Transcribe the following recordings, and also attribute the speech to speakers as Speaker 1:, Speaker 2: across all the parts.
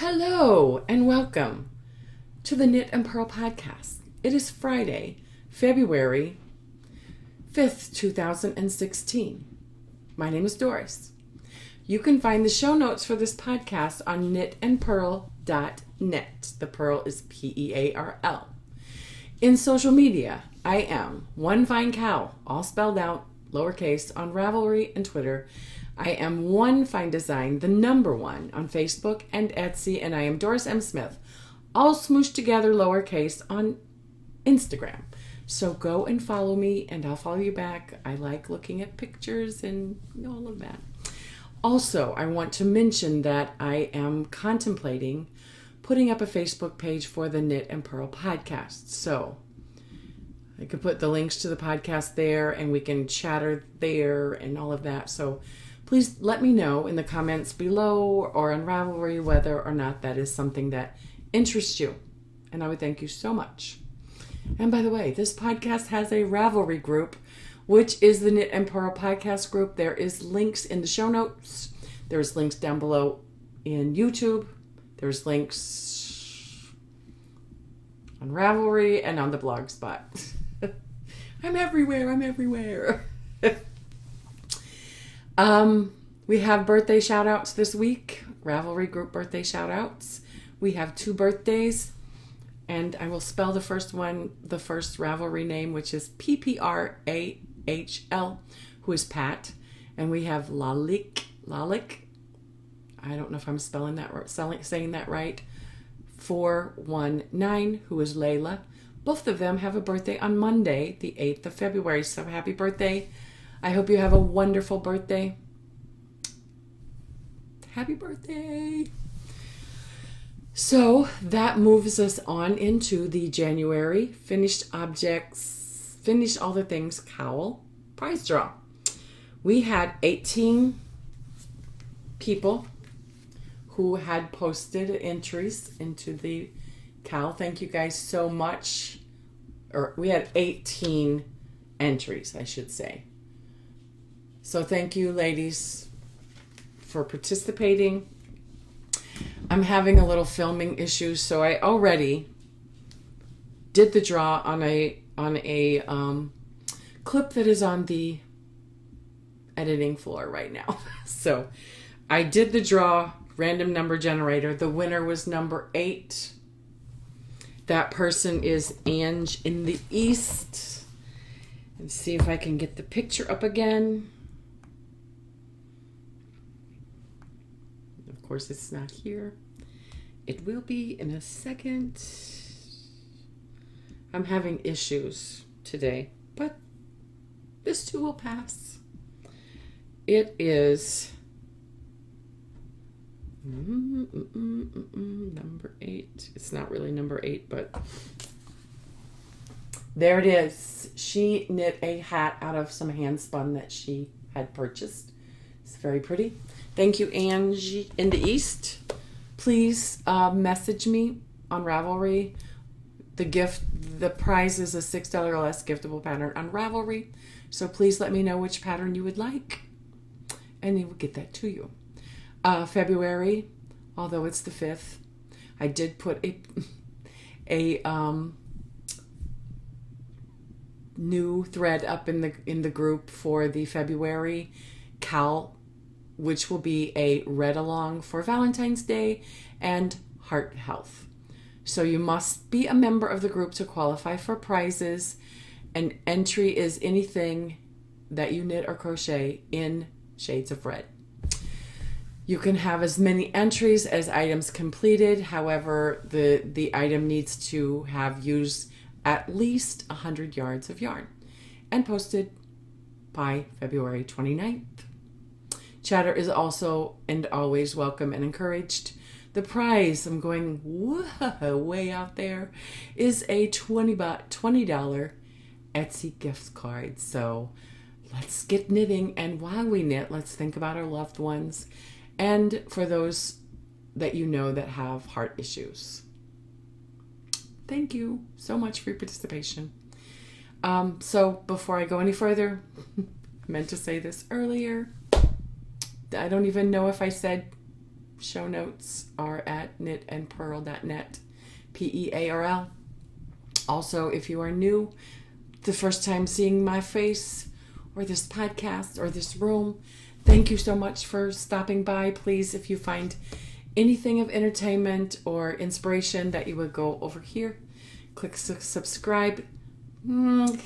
Speaker 1: Hello and welcome to the Knit and Purl podcast. It is Friday, February 5th, 2016. My name is Doris. You can find the show notes for this podcast on knitandpurl.net. The Purl is P-E-A-R-L. In social media, I am One Fine Cowl, all spelled out, lowercase, on Ravelry and Twitter. I am One Fine Design, the number one, on Facebook and Etsy, and I am Doris M. Smith, all smooshed together, lowercase, on Instagram. So go and follow me, and I'll follow you back. I like looking at pictures and all of that. Also, I want to mention that I am contemplating putting up a Facebook page for the Knit and Purl podcast. So I could put the links to the podcast there, and we can chatter there and all of that. So please let me know in the comments below or on Ravelry whether or not that is something that interests you. And I would thank you so much. And by the way, this podcast has a Ravelry group, which is the Knit and Purl podcast group. There is links in the show notes. There's links down below in YouTube. There's links on Ravelry and on the blog spot. I'm everywhere. We have birthday shout outs this week, Ravelry group birthday shout outs. We have 2 birthdays, and I will spell the first one, the first Ravelry name, which is P-P-R-A-H-L, who is Pat. And we have Lalik, I don't know if I'm saying that right, 419, who is Layla. Both of them have a birthday on Monday, the 8th of February. So happy birthday. I hope you have a wonderful birthday. Happy birthday. So that moves us on into the January finished objects, finished all the things Cowl prize draw. We had 18 people who had posted entries into the Cowl. Thank you guys so much. Or we had 18 entries, I should say. So thank you, ladies, for participating. I'm having a little filming issue, so I already did the draw on a clip that is on the editing floor right now. So I did the draw, random number generator. The winner was number 8. That person is Ange in the East. Let's see if I can get the picture up again. Of course, it's not here. It will be in a second. I'm having issues today, but this too will pass. It is number 8. It's not really number 8, but there it is. She knit a hat out of some hand spun that she had purchased. It's very pretty. Thank you, Angie in the East. Please message me on Ravelry. The prize is a $6 or less giftable pattern on Ravelry. So please let me know which pattern you would like, and we'll get that to you. February, although it's the 5th, I did put a new thread up in the group for the February Cowl, which will be a read along for Valentine's Day and heart health. So you must be a member of the group to qualify for prizes. An entry is anything that you knit or crochet in shades of red. You can have as many entries as items completed. However, the item needs to have used at least 100 yards of yarn and posted by February 29th. Chatter is also and always welcome and encouraged. The prize, I'm going way out there, is a $20 Etsy gift card. So let's get knitting. And while we knit, let's think about our loved ones and for those that you know that have heart issues. Thank you so much for your participation. So before I go any further, I meant to say this earlier. I don't even know if I said show notes are at knitandpearl.net, Pearl. Also, if you are new, the first time seeing my face or this podcast or this room, thank you so much for stopping by. Please, if you find anything of entertainment or inspiration, that you would go over here, click subscribe,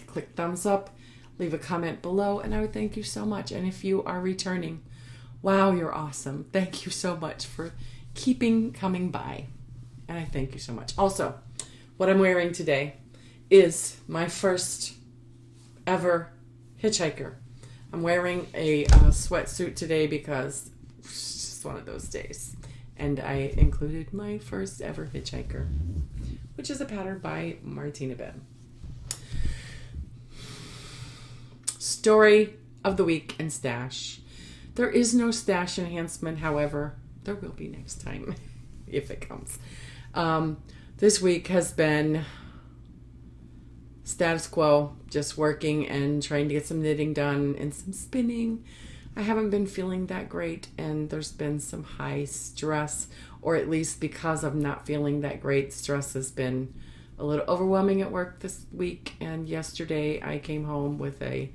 Speaker 1: click thumbs up, leave a comment below, and I would thank you so much. And if you are returning, wow, you're awesome. Thank you so much for keeping coming by. And I thank you so much. Also, what I'm wearing today is my first ever hitchhiker. I'm wearing a sweatsuit today because it's just one of those days. And I included my first ever hitchhiker, which is a pattern by Martina Ben. Story of the week and stash. There is no stash enhancement, however, there will be next time if it comes. This week has been status quo, just working and trying to get some knitting done and some spinning. I haven't been feeling that great, and there's been some high stress, or at least because of not feeling that great, stress has been a little overwhelming at work this week. And yesterday I came home with a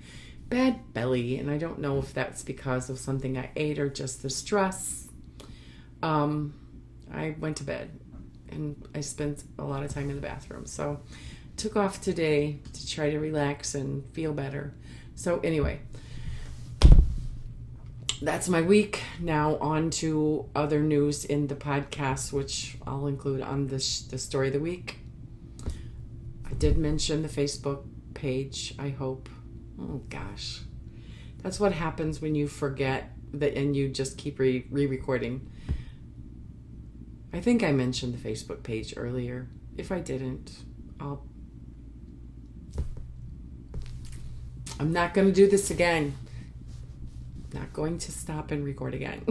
Speaker 1: bad belly, and I don't know if that's because of something I ate or just the stress. I went to bed and I spent a lot of time in the bathroom, so took off today to try to relax and feel better. So anyway, that's my week. Now on to other news in the podcast, which I'll include on the story of the week. I did mention the Facebook page, I hope. Oh gosh, that's what happens when you forget that and you just keep re-recording. I think I mentioned the Facebook page earlier. If I didn't, I'm not going to do this again. Not going to stop and record again.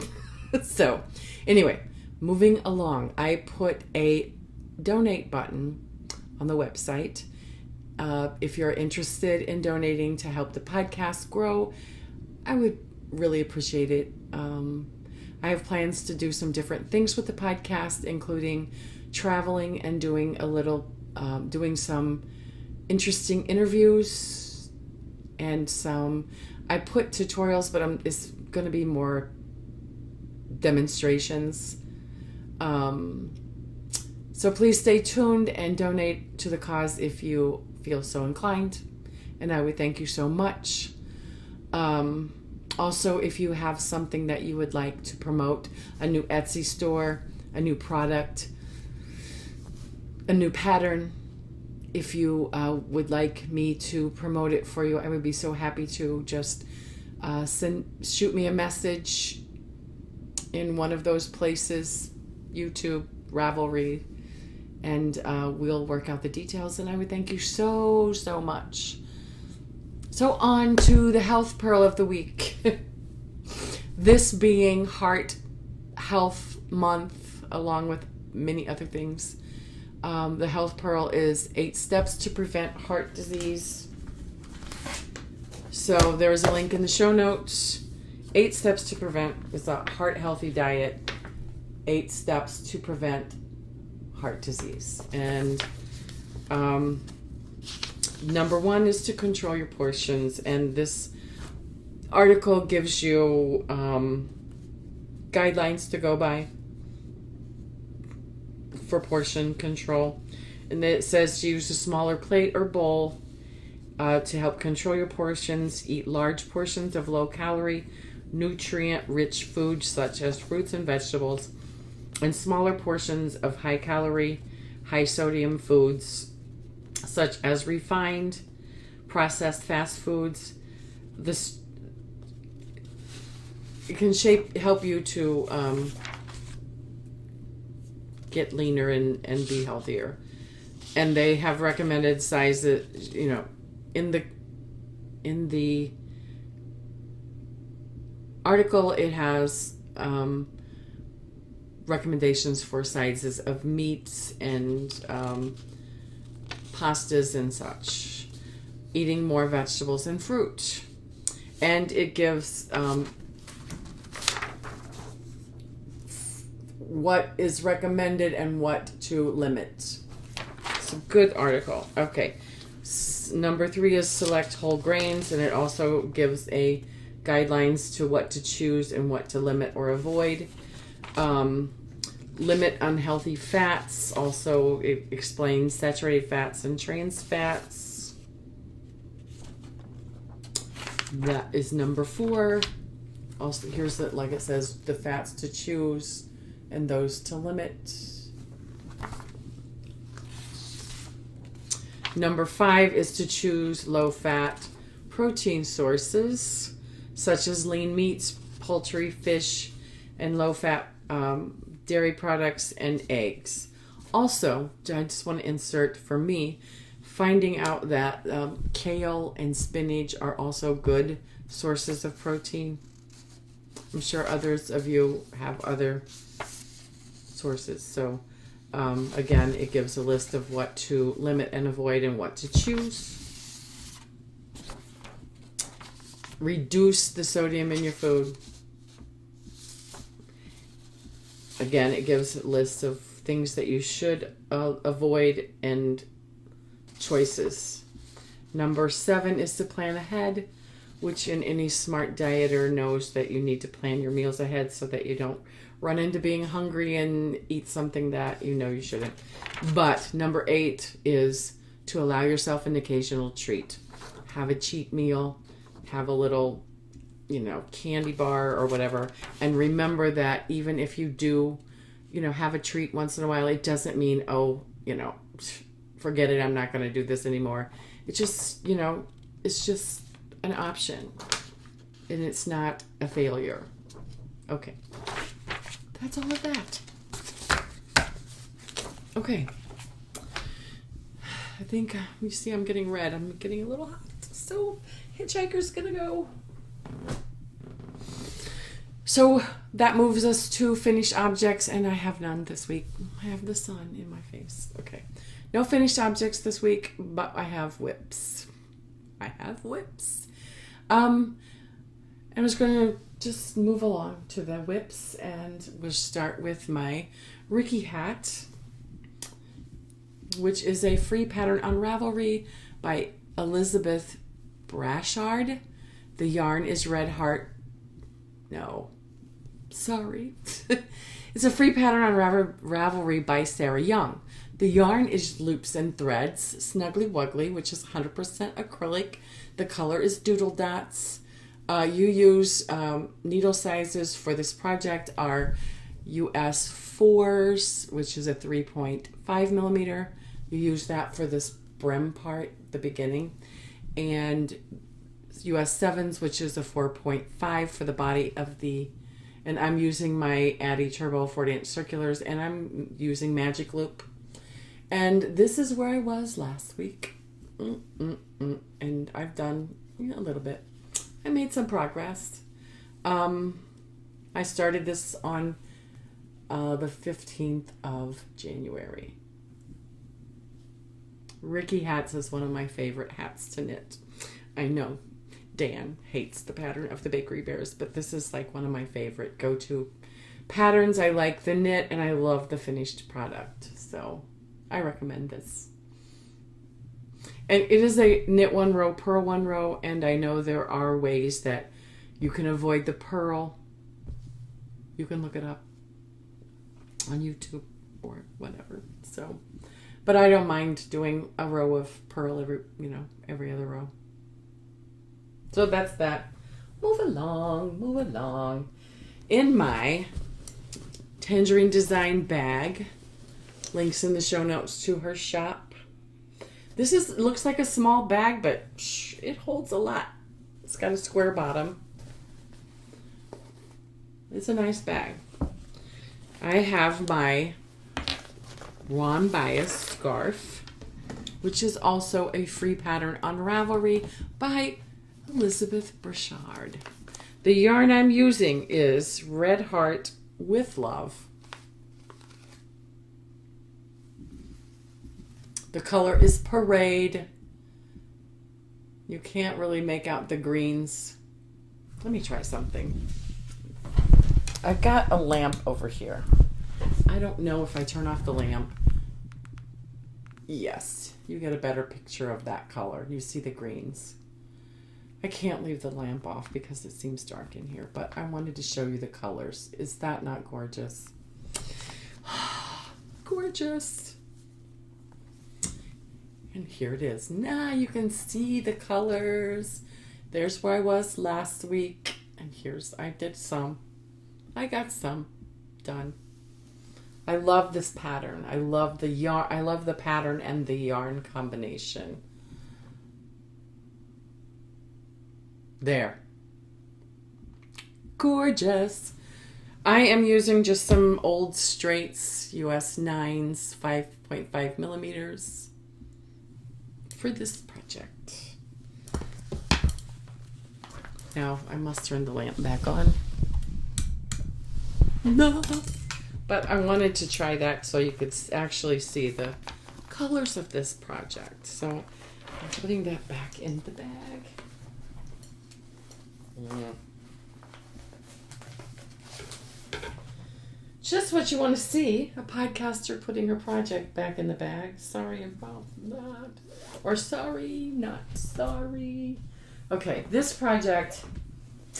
Speaker 1: So anyway, moving along, I put a donate button on the website. If you're interested in donating to help the podcast grow, I would really appreciate it. I have plans to do some different things with the podcast, including traveling and doing doing some interesting interviews and I put tutorials, but it's going to be more demonstrations. So please stay tuned and donate to the cause if you feel so inclined, and I would thank you so much. Also, if you have something that you would like to promote, a new Etsy store, a new product, a new pattern, if you would like me to promote it for you, I would be so happy to. Just shoot me a message in one of those places, YouTube, Ravelry, and we'll work out the details, and I would thank you so much. So on to the health pearl of the week. This being Heart Health Month, along with many other things. The health pearl is 8 steps to prevent heart disease. So there's a link in the show notes. 8 steps to prevent is a heart healthy diet. 8 steps to prevent heart disease. And number 1 is to control your portions. And this article gives you guidelines to go by for portion control. And it says to use a smaller plate or bowl to help control your portions. Eat large portions of low-calorie, nutrient-rich foods such as fruits and vegetables, and smaller portions of high-calorie, high-sodium foods such as refined, processed fast foods. It can help you to get leaner and be healthier. And they have recommended sizes, in the article, it has recommendations for sizes of meats and pastas and such. Eating more vegetables and fruit. And it gives what is recommended and what to limit. It's a good article. Okay. Number 3 is select whole grains, and it also gives a guidelines to what to choose and what to limit or avoid. Limit unhealthy fats. Also, it explains saturated fats and trans fats. That is number 4. Also, here's the, like it says, the fats to choose and those to limit. Number 5 is to choose low-fat protein sources, such as lean meats, poultry, fish, and low-fat dairy products and eggs. Also, I just want to insert for me, finding out that kale and spinach are also good sources of protein. I'm sure others of you have other sources. So, again, it gives a list of what to limit and avoid and what to choose. Reduce the sodium in your food. Again, it gives lists of things that you should avoid and choices. Number 7 is to plan ahead, which in any smart dieter knows that you need to plan your meals ahead so that you don't run into being hungry and eat something that you know you shouldn't. But number 8 is to allow yourself an occasional treat. Have a cheat meal, have a little, candy bar or whatever. And remember that even if you do, have a treat once in a while, it doesn't mean, forget it, I'm not going to do this anymore. It's just, it's just an option. And it's not a failure. Okay. That's all of that. Okay. I think, you see I'm getting red. I'm getting a little hot. So, Hitchhiker's gonna go. So, that moves us to finished objects, and I have none this week. I have the sun in my face. Okay. No finished objects this week, but I have whips. And I was going to just move along to the whips, and we'll start with my Ricky hat, which is a free pattern on Ravelry by Elizabeth Brashard. The yarn is Red Heart. No, sorry. It's a free pattern on Ravelry by Sarah Young. The yarn is loops and threads, Snuggly Wuggly, which is 100% acrylic. The color is Doodle Dots. You use needle sizes for this project are US 4s, which is a 3.5 millimeter. You use that for this brim part, the beginning. And US 7s, which is a 4.5 for the body of the... And I'm using my Addy Turbo 40-inch circulars, and I'm using Magic Loop. And this is where I was last week. And I've done a little bit. I made some progress. I started this on the 15th of January. Ricky hats is one of my favorite hats to knit. I know Dan hates the pattern of the Bakery Bears, but this is like one of my favorite go-to patterns. I like the knit and I love the finished product. So I recommend this. And it is a knit 1 row, purl 1 row, and I know there are ways that you can avoid the purl. You can look it up on YouTube or whatever. So, but I don't mind doing a row of purl every other row. So that's that. Move along. In my Tangerine Design bag, links in the show notes to her shop. This looks like a small bag, but it holds a lot. It's got a square bottom. It's a nice bag. I have my Ron Bias scarf, which is also a free pattern on Ravelry by Elizabeth Brashard. The yarn I'm using is Red Heart with Love. The color is Parade. You can't really make out the greens. Let me try something. I've got a lamp over here. I don't know if I turn off the lamp. Yes, you get a better picture of that color. You see the greens. I can't leave the lamp off because it seems dark in here, but I wanted to show you the colors. Is that not gorgeous? Gorgeous. And here it is. Now you can see the colors. There's where I was last week. And I got some done. I love this pattern. I love the yarn. I love the pattern and the yarn combination. There. Gorgeous. I am using just some old straights, US 9s, 5.5 millimeters for this project. Now, I must turn the lamp back on. No. But I wanted to try that so you could actually see the colors of this project. So I'm putting that back in the bag. Just what you want to see, a podcaster putting her project back in the bag. Sorry about that. Or sorry, not sorry. Okay, this project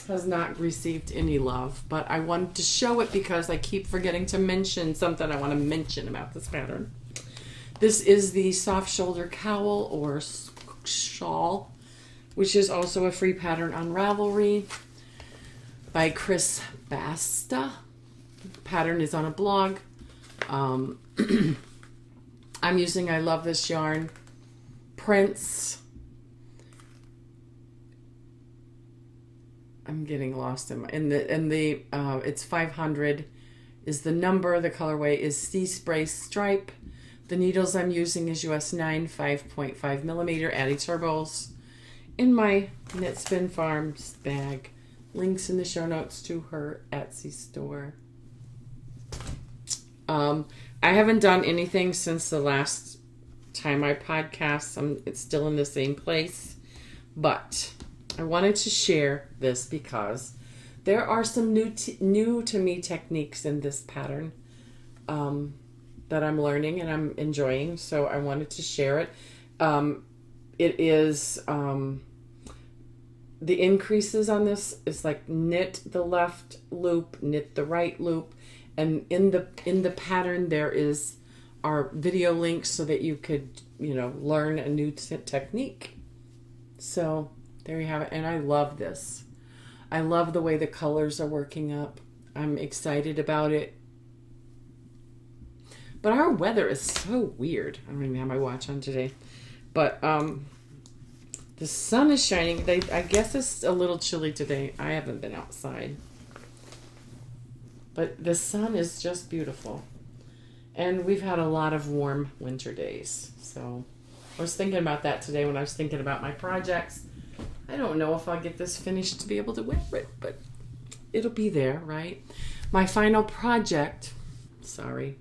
Speaker 1: has not received any love, but I wanted to show it because I keep forgetting to mention something I want to mention about this pattern. This is the soft shoulder cowl or shawl, which is also a free pattern on Ravelry by Chris Basta. The pattern is on a blog. I'm using I Love This Yarn prints. I'm getting lost in the it's 500 is the number. The colorway is Sea Spray Stripe. The needles I'm using is US 9 5.5 millimeter Addy Turbos in my Knit Spin Farms bag. Links in the show notes to her Etsy store. I haven't done anything since the last time I podcast. It's still in the same place, but I wanted to share this because there are some new to me techniques in this pattern that I'm learning and I'm enjoying. So I wanted to share it. It is the increases on this is like knit the left loop, knit the right loop, and in the pattern there are video links so that you could learn a new technique. So there you have it, and I love this. I love the way the colors are working up. I'm excited about it. But our weather is so weird. I don't even have my watch on today. But the sun is shining. I guess it's a little chilly today. I haven't been outside. But the sun is just beautiful. And we've had a lot of warm winter days. So I was thinking about that today when I was thinking about my projects. I don't know if I'll get this finished to be able to wear it, but it'll be there, right? My final project, sorry,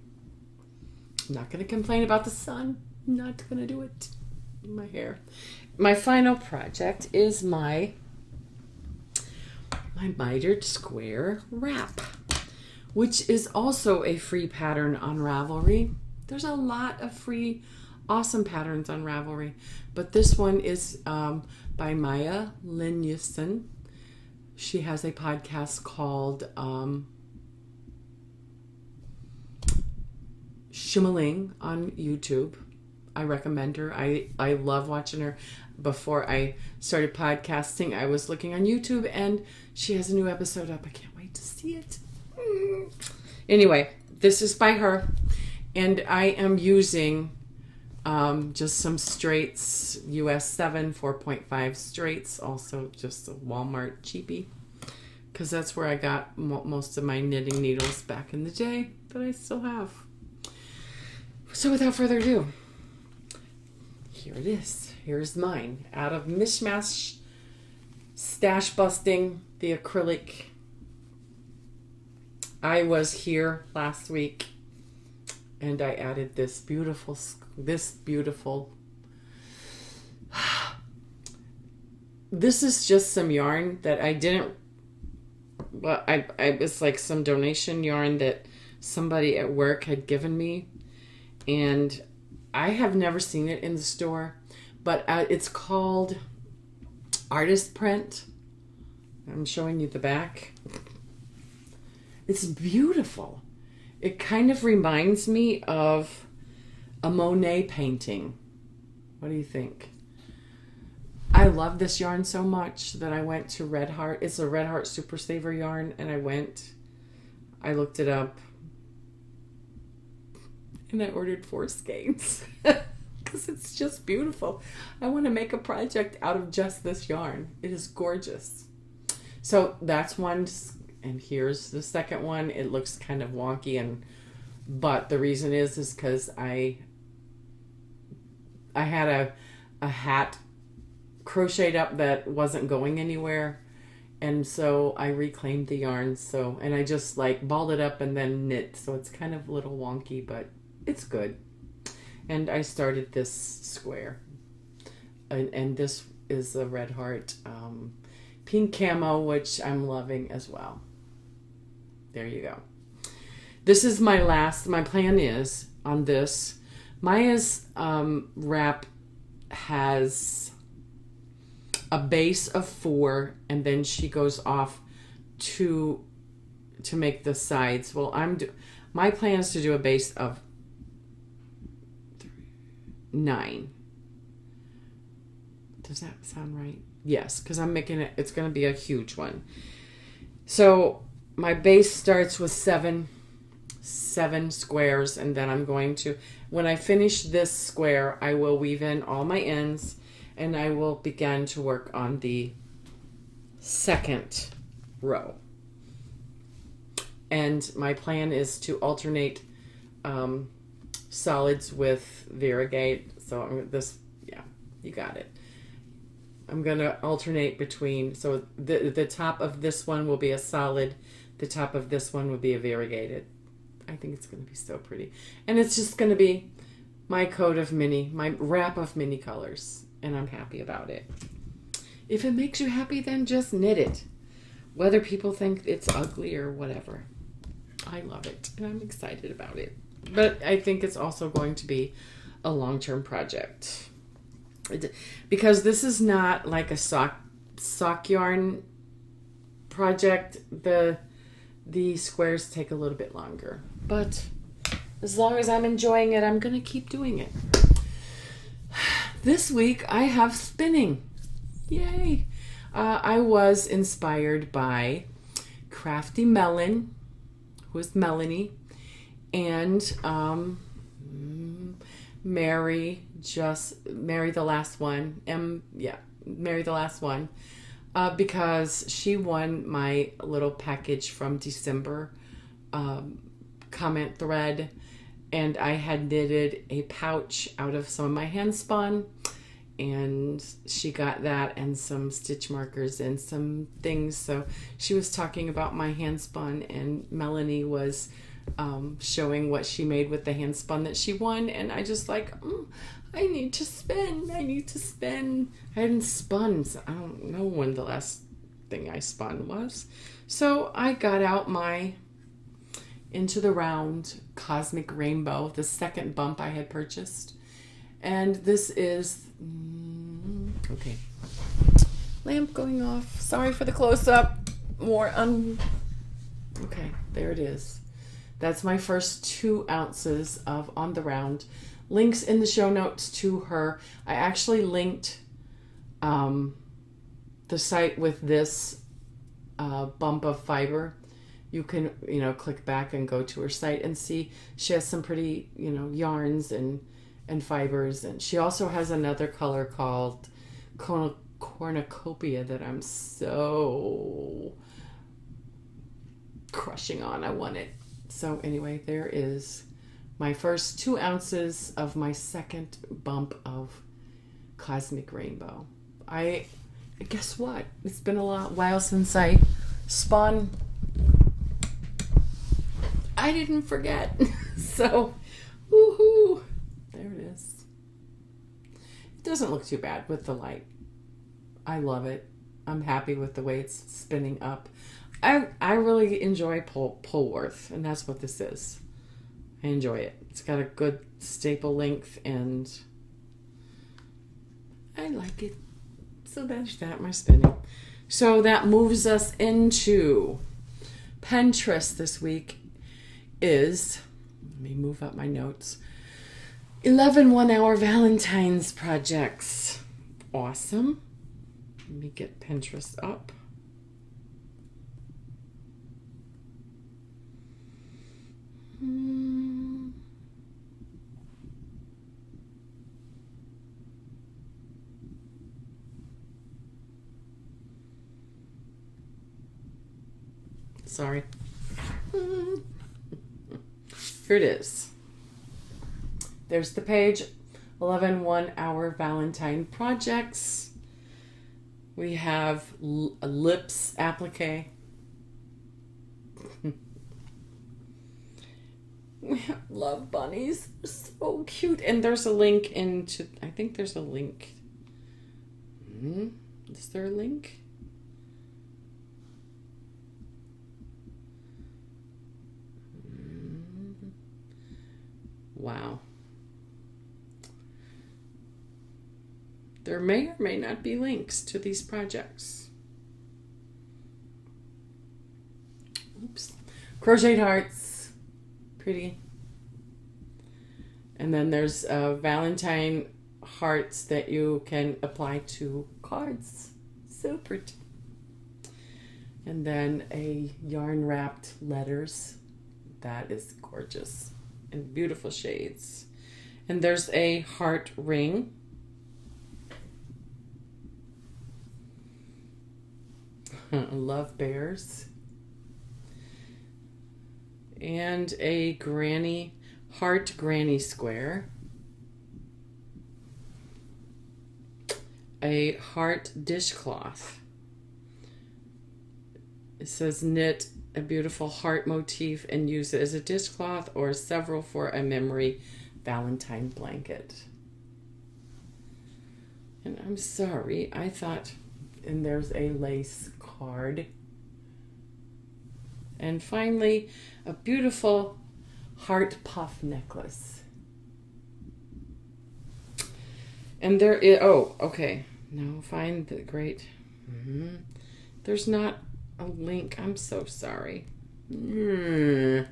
Speaker 1: I'm not going to complain about the sun. I'm not going to do it. My hair. My final project is my mitered square wrap, which is also a free pattern on Ravelry. There's a lot of free, awesome patterns on Ravelry, but this one is by Maya Linusson. She has a podcast called Shimmling on YouTube. I recommend her. I love watching her. Before I started podcasting, I was looking on YouTube and she has a new episode up. I can't wait to see it. Anyway, this is by her, and I am using just some straights, US 7 4.5 straights, also just a Walmart cheapie, because that's where I got most of my knitting needles back in the day that I still have. So without further ado, here it is. Here's mine out of Mishmash Stash Busting, the acrylic. I was here last week and I added this beautiful. This is just some yarn that I didn't, well, it's like some donation yarn that somebody at work had given me, and I have never seen it in the store, but it's called Artist Print. I'm showing you the back. It's beautiful. It kind of reminds me of a Monet painting. What do you think? I love this yarn so much that I went to Red Heart. It's a Red Heart Super Saver yarn, and I looked it up, and I ordered 4 skeins because it's just beautiful. I want to make a project out of just this yarn. It is gorgeous. So that's one, and here's the second one. It looks kind of wonky, but the reason is because I had a hat crocheted up that wasn't going anywhere, and so I reclaimed the yarn. And I just like balled it up and then knit, so it's kind of a little wonky, but it's good. And I started this square, and this is a Red Heart pink camo, which I'm loving as well. There you go. This is my plan is on this. Maya's wrap has a base of 4, and then she goes off to make the sides. Well, my plan is to do a base of 9. Does that sound right? Yes, because I'm making it. It's going to be a huge one. So my base starts with 7 squares, and then I'm going to, when I finish this square, I will weave in all my ends, and I will begin to work on the second row. And my plan is to alternate solids with variegate. So you got it. I'm going to alternate between, so the top of this one will be a solid, the top of this one will be a variegated. I think it's going to be so pretty. And it's just going to be my wrap of mini colors, and I'm happy about it. If it makes you happy, then just knit it. Whether people think it's ugly or whatever. I love it, and I'm excited about it. But I think it's also going to be a long-term project. Because this is not like a sock yarn project. The squares take a little bit longer. But as long as I'm enjoying it, I'm going to keep doing it. This week, I have spinning. Yay! I was inspired by Crafty Melon, who is Melanie, and Mary the Last One. Mary the Last One. Because she won my little package from December comment thread, and I had knitted a pouch out of some of my hand spun, and she got that and some stitch markers and some things. So she was talking about my hand spun, and Melanie was showing what she made with the hand spun that she won, and I just like, I need to spin. I hadn't spun, so I don't know when the last thing I spun was. So I got out my Into the Round Cosmic Rainbow, the second bump I had purchased. And this is, okay. Lamp going off. Sorry for the close-up. Okay, there it is. That's my first 2 ounces of On the Round. Links in the show notes to her. I actually linked the site with this bump of fiber. You can, click back and go to her site and see. She has some pretty, yarns and fibers. And she also has another color called Cornucopia that I'm so crushing on. I want it. So anyway, there is my first 2 ounces of my second bump of Cosmic Rainbow. Guess what? It's been a while since I spun. I didn't forget. So, woohoo! There it is. It doesn't look too bad with the light. I love it. I'm happy with the way it's spinning up. I I really enjoy Polworth, and that's what this is. I enjoy it. It's got a good staple length, and I like it. So that's that, my spinning. So that moves us into Pinterest this week is, let me move up my notes, 11 1-hour Valentine's projects. Awesome. Let me get Pinterest up. Sorry. Here it is. There's the page, 11 1-hour Valentine projects. We have lips applique. We have love bunnies. So cute. And there's a link into, I think there's a link. Is there a link? Wow. There may or may not be links to these projects. Oops. Crocheted hearts. Pretty. And then there's Valentine hearts that you can apply to cards. So pretty. And then a yarn wrapped letters. That is gorgeous. In beautiful shades. And there's a heart ring. Love bears. And a heart granny square. A heart dishcloth. It says knit a beautiful heart motif and use it as a dishcloth or several for a memory Valentine blanket. And I'm sorry, I thought, and there's a lace card. And finally, a beautiful heart puff necklace. And there is, oh, okay. Now find the great, There's not a link. I'm so sorry. There's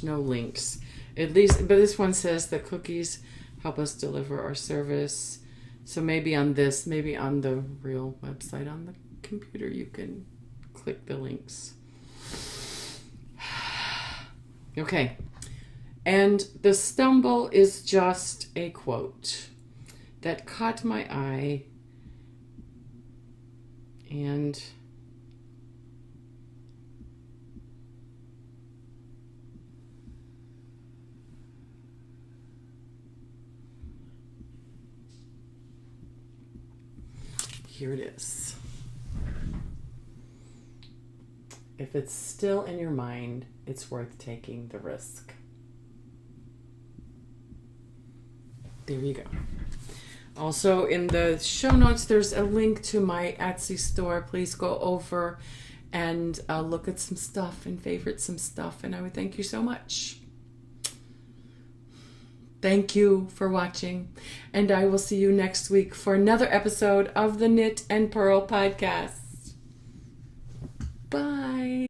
Speaker 1: no links. At least, but this one says that cookies help us deliver our service. So maybe on this, maybe on the real website on the computer, you can click the links. Okay. And the stumble is just a quote that caught my eye. And here it is. If it's still in your mind, it's worth taking the risk. There you go. Also, in the show notes, there's a link to my Etsy store. Please go over and look at some stuff and favorite some stuff. And I would thank you so much. Thank you for watching. And I will see you next week for another episode of the Knit and Purl podcast. Bye.